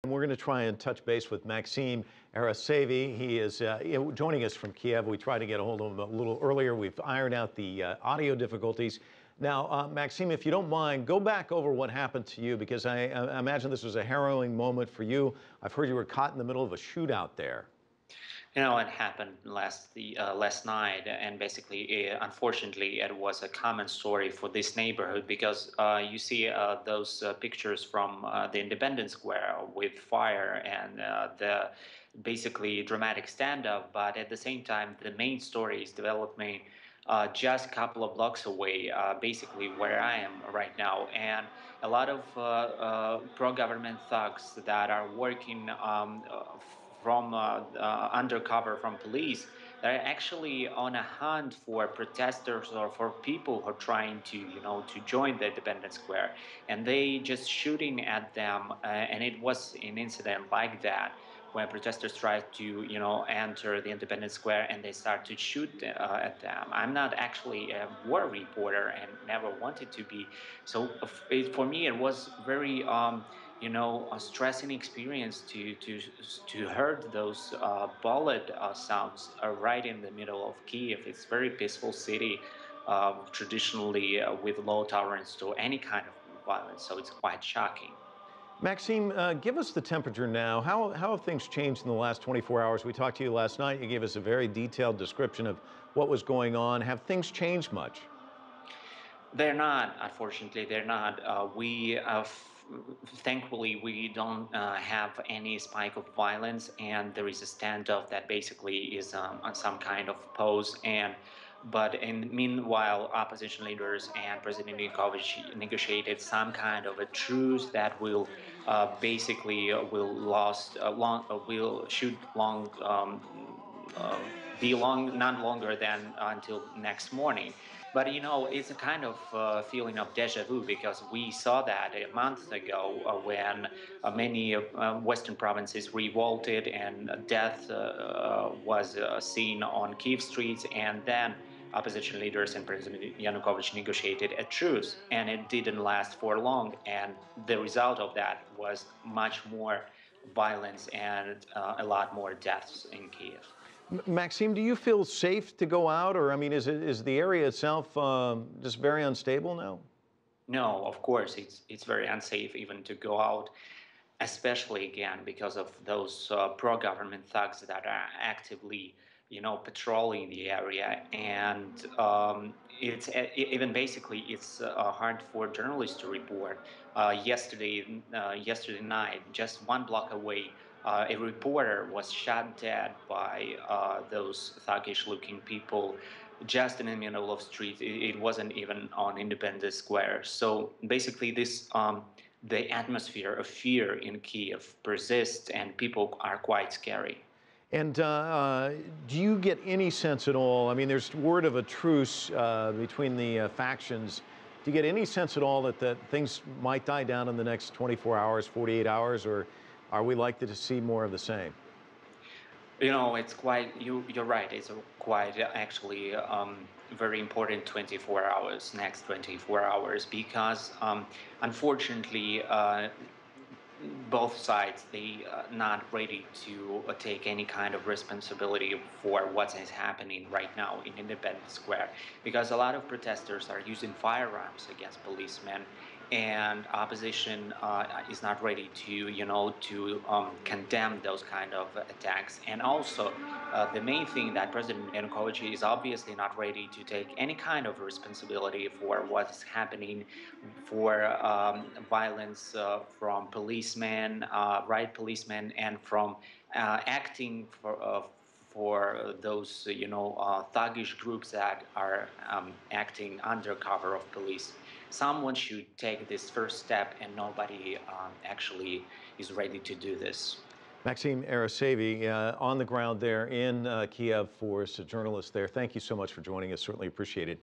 And we're going to try and touch base with Maxim Eristravi. He is joining us from Kiev. We tried to get a hold of him a little earlier. We've ironed out the audio difficulties. Now, Maxim, if you don't mind, go back over what happened to you, because I imagine this was a harrowing moment for you. I've heard you were caught in the middle of a shootout there. You know, it happened last night, and basically, unfortunately, it was a common story for this neighborhood because you see those pictures from the Independence Square with fire and the basically dramatic standoff. But at the same time, the main story is developing just a couple of blocks away, basically where I am right now, and a lot of pro-government thugs that are working from undercover from police. They're actually on a hunt for protesters or for people who are trying to, to join the Independence Square, and they just shooting at them. And it was an incident like that when protesters tried to, enter the Independence Square, and they start to shoot at them. I'm not actually a war reporter and never wanted to be. So for me, it was very a stressing experience to heard those bullet sounds right in the middle of Kiev. It's a very peaceful city, traditionally with low tolerance to any kind of violence. So it's quite shocking. Maxim, give us the temperature now. How have things changed in the last 24 hours? We talked to you last night. You gave us a very detailed description of what was going on. Have things changed much? They're not, unfortunately, they're not. Thankfully, we don't have any spike of violence, and there is a standoff that basically is on some kind of pause. But meanwhile, opposition leaders and President Yanukovych negotiated some kind of a truce that will basically will shoot long. Be not longer than until next morning. But it's a kind of feeling of deja vu because we saw that a month ago when many Western provinces revolted and death was seen on Kiev streets, and then opposition leaders and President Yanukovych negotiated a truce, and it didn't last for long, and the result of that was much more violence and a lot more deaths in Kiev. Maxim, do you feel safe to go out, or I mean, is the area itself just very unstable now? No, of course, it's very unsafe even to go out, especially again because of those pro-government thugs that are actively, patrolling the area, and it's even basically it's hard for journalists to report. Yesterday night, just one block away, a reporter was shot dead by those thuggish-looking people just in the middle of street. It wasn't even on Independence Square. So basically, the atmosphere of fear in Kiev persists, and people are quite scary. And do you get any sense at all? I mean, there's word of a truce between the factions. Do you get any sense at all that things might die down in the next 24 hours, 48 hours, or are we likely to see more of the same? It's quite, you're right, it's quite actually very important 24 hours, next 24 hours, because unfortunately, both sides, they not ready to take any kind of responsibility for what is happening right now in Independence Square, because a lot of protesters are using firearms against policemen, and opposition is not ready to condemn those kind of attacks. And also the main thing that President Yanukovych is obviously not ready to take any kind of responsibility for what's happening, for violence from policemen, riot policemen, and from acting for those thuggish groups that are acting under cover of police. Someone should take this first step, and nobody actually is ready to do this. Maxim Eristravi, on the ground there in Kiev for us, a journalist there. Thank you so much for joining us. Certainly appreciate it.